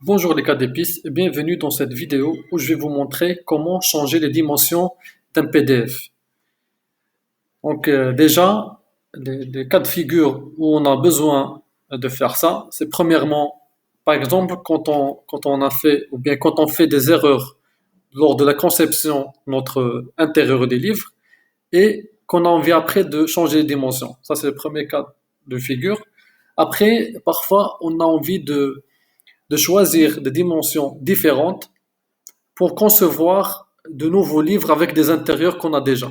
Bonjour les cas d'épices et bienvenue dans cette vidéo où je vais vous montrer comment changer les dimensions d'un PDF. Déjà, les cas de figure où on a besoin de faire ça, c'est premièrement, par exemple, quand on a fait ou bien quand on fait des erreurs lors de la conception de notre intérieur des livres et qu'on a envie après de changer les dimensions. Ça, c'est le premier cas de figure. Après, parfois, on a envie de choisir des dimensions différentes pour concevoir de nouveaux livres avec des intérieurs qu'on a déjà.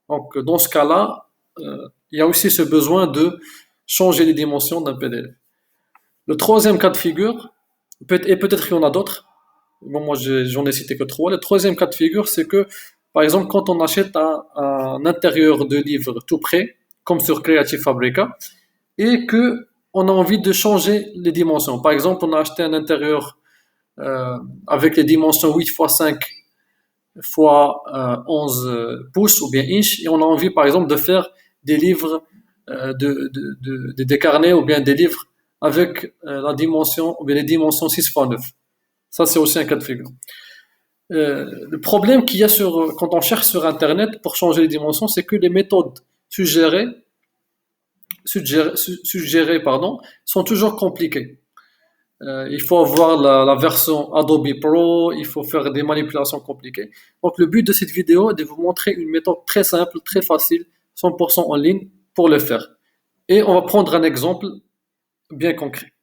Dans ce cas-là, il y a aussi ce besoin de changer les dimensions d'un PDF. Le troisième cas de figure, et peut-être qu'il y en a d'autres, bon, moi j'en ai cité que trois. Le troisième cas de figure, c'est que, par exemple, quand on achète un intérieur de livre tout prêt, comme sur Creative Fabrica, et que on a envie de changer les dimensions. Par exemple, on a acheté un intérieur avec les dimensions 8 x 5 fois 11 pouces ou bien inch, et on a envie par exemple de faire des livres, des carnets ou bien des livres avec la dimension ou bien les dimensions 6 x 9. Ça, c'est aussi un cas de figure. Le problème qu'il y a quand on cherche sur Internet pour changer les dimensions, c'est que les méthodes suggérées sont toujours compliquées. Il faut avoir la version Adobe Pro, il faut faire des manipulations compliquées. Donc le but de cette vidéo est de vous montrer une méthode très simple, très facile, 100% en ligne pour le faire. Et on va prendre un exemple bien concret.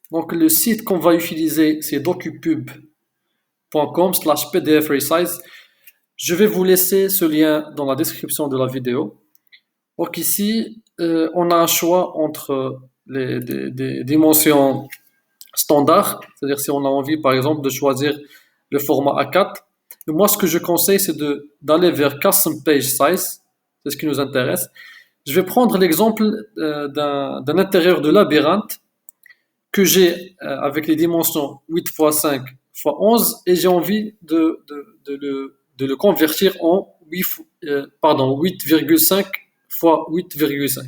Donc le site qu'on va utiliser, c'est docupub.com/pdf resize. Je vais vous laisser ce lien dans la description de la vidéo. Donc ici, on a un choix entre des dimensions standard, c'est-à-dire si on a envie par exemple de choisir le format A4. Et moi, ce que je conseille, c'est d'aller vers Custom Page Size, c'est ce qui nous intéresse. Je vais prendre l'exemple d'un intérieur de labyrinthe que j'ai avec les dimensions 8 x 5 x 11 et j'ai envie de le convertir en 8,5 x 8,5.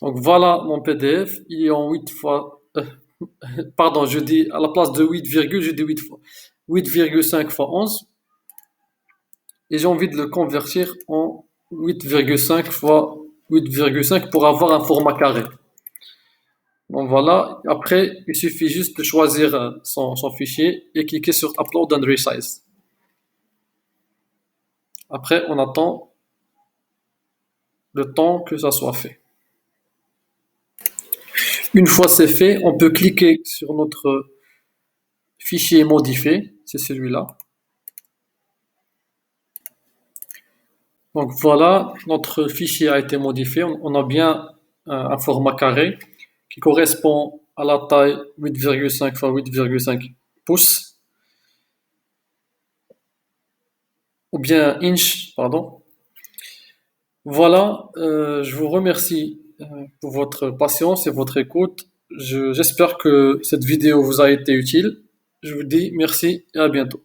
Donc voilà mon PDF, il est en 8 fois, pardon, je dis à la place de 8, je dis 8 fois 8,5 x 11 et j'ai envie de le convertir en 8,5 x 8,5 pour avoir un format carré. Donc voilà, après il suffit juste de choisir son fichier et cliquer sur Upload and Resize. Après on attend le temps que ça soit fait. Une fois c'est fait, on peut cliquer sur notre fichier modifié, c'est celui-là. Donc voilà, notre fichier a été modifié. On a bien un format carré qui correspond à la taille 8,5 x 8,5 pouces, ou bien inch, pardon. Voilà, je vous remercie pour votre patience et votre écoute. J'espère que cette vidéo vous a été utile. Je vous dis merci et à bientôt.